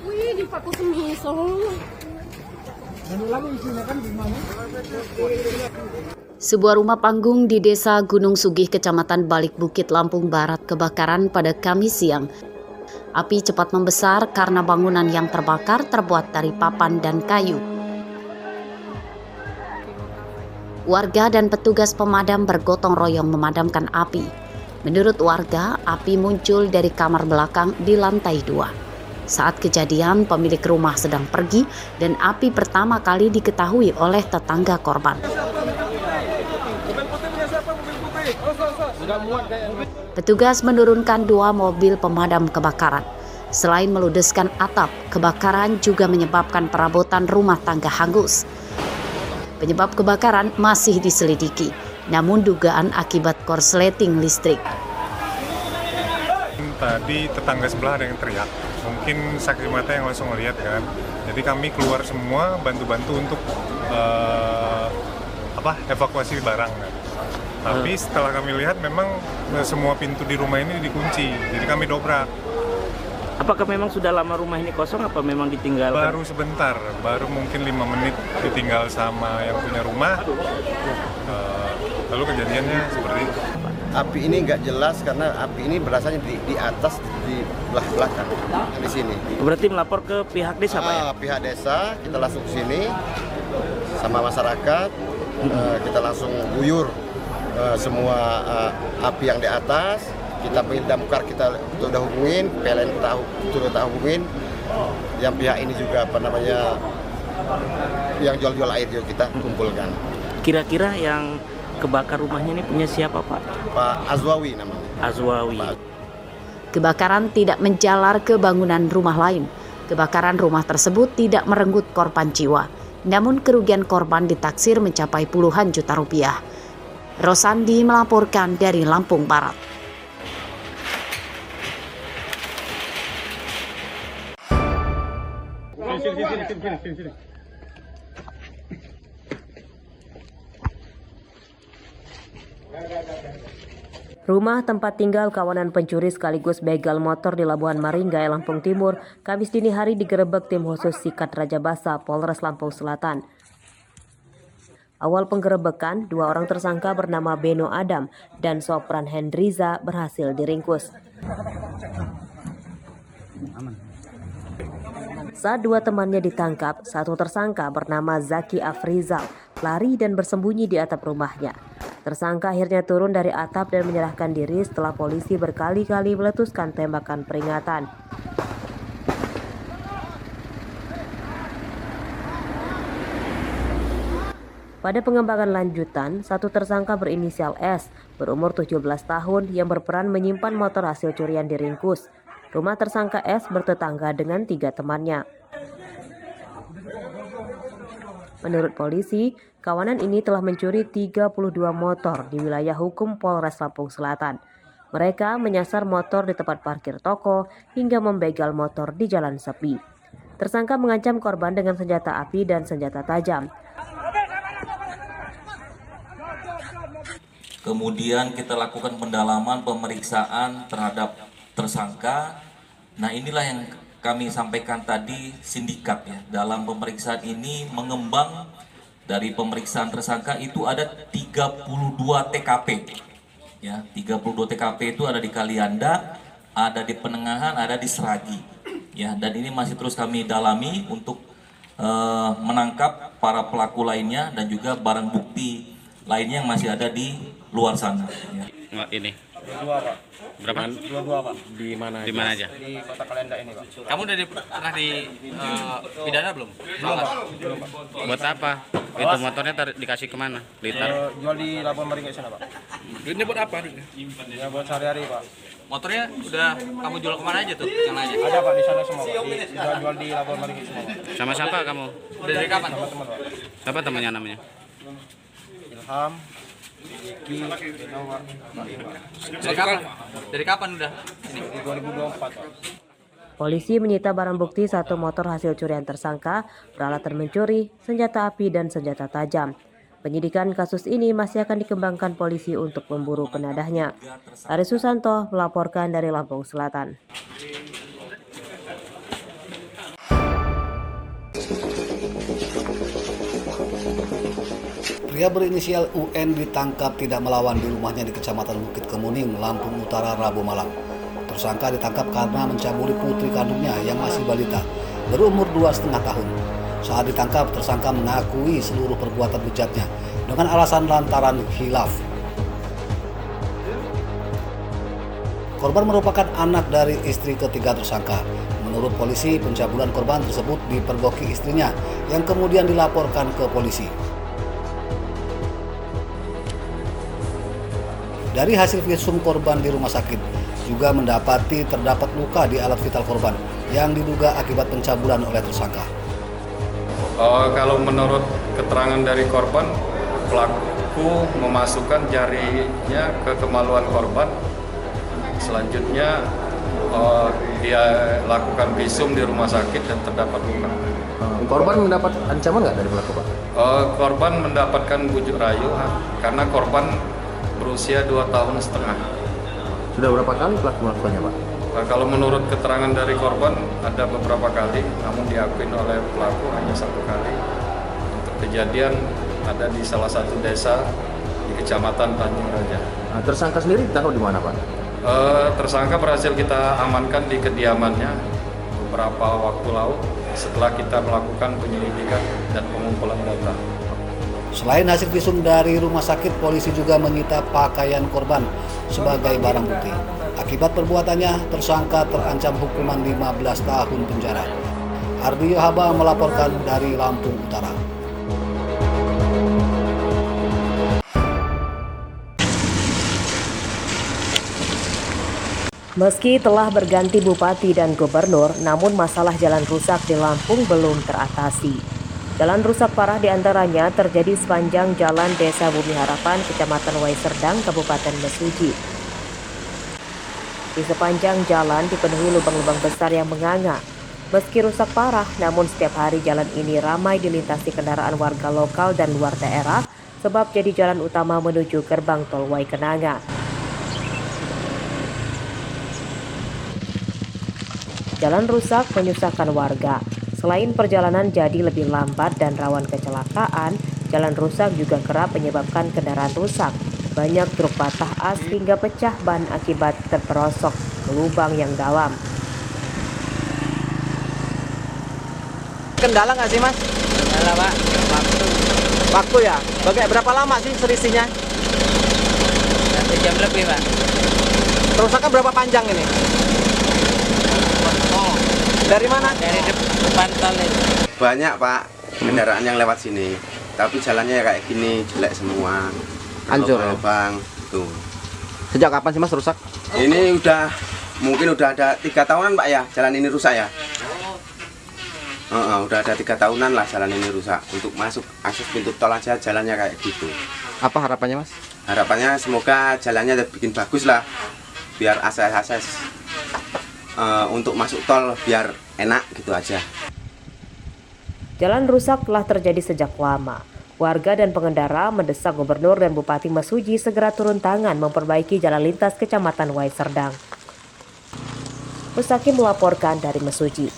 Wih, di Paku Semisong. Sebuah rumah panggung di Desa Gunung Sugih, Kecamatan Balik Bukit, Lampung Barat kebakaran pada Kamis siang. Api cepat membesar karena bangunan yang terbakar terbuat dari papan dan kayu. Warga dan petugas pemadam bergotong royong memadamkan api. Menurut warga, api muncul dari kamar belakang di lantai 2. Saat kejadian, pemilik rumah sedang pergi dan api pertama kali diketahui oleh tetangga korban. Petugas menurunkan 2 mobil pemadam kebakaran. Selain meludeskan atap, kebakaran juga menyebabkan perabotan rumah tangga hangus. Penyebab kebakaran masih diselidiki, namun dugaan akibat korsleting listrik. Tadi tetangga sebelah ada yang teriak, mungkin saksi mata yang langsung melihat kan. Jadi kami keluar semua bantu-bantu untuk evakuasi barang kan. Tapi setelah kami lihat memang semua pintu di rumah ini dikunci, jadi kami dobrak. Apakah memang sudah lama rumah ini kosong, apa memang ditinggalkan? Baru sebentar, baru mungkin 5 menit ditinggal sama yang punya rumah. Lalu kejadiannya seperti itu. Api ini nggak jelas karena api ini berasalnya di atas, di belah belakang, di sini. Berarti melapor ke pihak desa, Pak ya? Pihak desa, kita langsung ke sini sama masyarakat, kita langsung guyur semua api yang di atas. Kita pengen damkar, kita sudah hubungin, PLN kita hubungin, yang pihak ini juga yang jual-jual air juga kita kumpulkan. Kira-kira yang kebakar rumahnya ini punya siapa, Pak? Pak Azwawi namanya. Azwawi. Kebakaran tidak menjalar ke bangunan rumah lain. Kebakaran rumah tersebut tidak merenggut korban jiwa, namun kerugian korban ditaksir mencapai puluhan juta rupiah. Rosandi melaporkan dari Lampung Barat. Sini. Rumah tempat tinggal kawanan pencuri sekaligus begal motor di Labuhan Maringgai, Lampung Timur, Kamis dini hari digerebek tim khusus Sikat Raja Basa, Polres Lampung Selatan. Awal penggerebekan, 2 orang tersangka bernama Beno Adam dan Sopran Hendriza berhasil diringkus. Saat 2 temannya ditangkap, 1 tersangka bernama Zaki Afrizal lari dan bersembunyi di atap rumahnya. Tersangka akhirnya turun dari atap dan menyerahkan diri setelah polisi berkali-kali meletuskan tembakan peringatan. Pada pengembangan lanjutan, 1 tersangka berinisial S berumur 17 tahun yang berperan menyimpan motor hasil curian diringkus. Rumah tersangka S bertetangga dengan 3 temannya. Menurut polisi, kawanan ini telah mencuri 32 motor di wilayah hukum Polres Lampung Selatan. Mereka menyasar motor di tempat parkir toko hingga membegal motor di jalan sepi. Tersangka mengancam korban dengan senjata api dan senjata tajam. Kemudian kita lakukan pendalaman pemeriksaan terhadap tersangka. Nah, inilah yang kami sampaikan tadi, sindikat ya. Dalam pemeriksaan ini mengembang dari pemeriksaan tersangka itu ada 32 TKP. Ya, 32 TKP itu ada di Kalianda, ada di Penengahan, ada di Seragi. Ya, dan ini masih terus kami dalami untuk menangkap para pelaku lainnya dan juga barang bukti lainnya yang masih ada di luar sana. Ya. Ini 2, Pak. berapa? 22, Pak. Di mana aja? Di kota Kalenda ini, Pak. Kamu pernah di pidana belum? Belum, Pak. Buat apa? Itu motornya dikasih kemana? Blitar. Jual di Labuan Maringgai sana, Pak. Duitnya buat apa? Ya buat sehari-hari, Pak. Motornya udah kamu jual kemana aja tuh? Yang lainnya? Ada, Pak, di sana semua, Pak. Jual di Labuan Maringgai semua, Pak. Sama siapa kamu? Dari kapan? Sama teman, Pak. Siapa temannya namanya? Ilham, Iki, Beno, Pak. Dari kapan udah? Di 2024, Pak. Polisi menyita barang bukti 1 motor hasil curian tersangka, peralatan mencuri, senjata api, dan senjata tajam. Penyidikan kasus ini masih akan dikembangkan polisi untuk memburu penadahnya. Aris Susanto melaporkan dari Lampung Selatan. Pria berinisial UN ditangkap tidak melawan di rumahnya di Kecamatan Bukit Kemuning, Lampung Utara, Rabu malam. Tersangka ditangkap karena mencabuli putri kandungnya yang masih balita, berumur 2,5 tahun. Saat ditangkap, tersangka mengakui seluruh perbuatan bejatnya dengan alasan lantaran khilaf. Korban merupakan anak dari istri ketiga tersangka. Menurut polisi, pencabulan korban tersebut dipergoki istrinya yang kemudian dilaporkan ke polisi. Dari hasil visum korban di rumah sakit, juga mendapati terdapat luka di alat vital korban yang diduga akibat pencabulan oleh tersangka. Kalau menurut keterangan dari korban, pelaku memasukkan jarinya ke kemaluan korban. Selanjutnya dia lakukan visum di rumah sakit dan terdapat luka. Korban mendapat ancaman nggak dari pelaku, Pak? Korban mendapatkan bujuk rayu karena korban berusia 2,5 tahun. Sudah berapa kali pelaku melakukannya, Pak? Kalau menurut keterangan dari korban ada beberapa kali, namun diakui oleh pelaku hanya 1 kali. Untuk kejadian ada di salah satu desa di Kecamatan Tanjung Raja. Nah, tersangka sendiri ditangkap di mana, Pak? Tersangka berhasil kita amankan di kediamannya beberapa waktu lalu setelah kita melakukan penyelidikan dan pengumpulan data. Selain hasil visum dari rumah sakit, polisi juga menyita pakaian korban sebagai barang bukti. Akibat perbuatannya, tersangka terancam hukuman 15 tahun penjara. Ardi Yohaba melaporkan dari Lampung Utara. Meski telah berganti bupati dan gubernur, namun masalah jalan rusak di Lampung belum teratasi. Jalan rusak parah diantaranya terjadi sepanjang jalan Desa Bumi Harapan, Kecamatan Waiserdang, Kabupaten Mesuji. Di sepanjang jalan dipenuhi lubang-lubang besar yang menganga. Meski rusak parah, namun setiap hari jalan ini ramai dilintasi kendaraan warga lokal dan luar daerah, sebab jadi jalan utama menuju gerbang tol Waikenanga. Jalan rusak menyusahkan warga. Selain perjalanan jadi lebih lambat dan rawan kecelakaan, jalan rusak juga kerap menyebabkan kendaraan rusak. Banyak truk patah as hingga pecah ban akibat terperosok ke lubang yang dalam. Kendala nggak sih, Mas? Kendala, Pak. Waktu ya? Berapa lama sih selisihnya? 1 jam lebih, Pak. Kerusakan berapa panjang ini? Dari mana? Dari depan tol itu. Banyak, Pak, kendaraan yang lewat sini. Tapi jalannya ya kayak gini, jelek semua. Hancur ya? Bang, tuh. Sejak kapan sih, Mas, rusak? Ini mungkin udah ada 3 tahunan, Pak, ya, jalan ini rusak ya. Udah ada 3 tahunan lah jalan ini rusak. Untuk masuk akses pintu tol aja jalannya kayak gitu. Apa harapannya, Mas? Harapannya semoga jalannya bikin bagus lah, biar akses untuk masuk tol biar enak gitu aja. Jalan rusak telah terjadi sejak lama. Warga dan pengendara mendesak Gubernur dan Bupati Mesuji segera turun tangan memperbaiki jalan lintas Kecamatan Waiserdang. Mustaqim melaporkan dari Mesuji.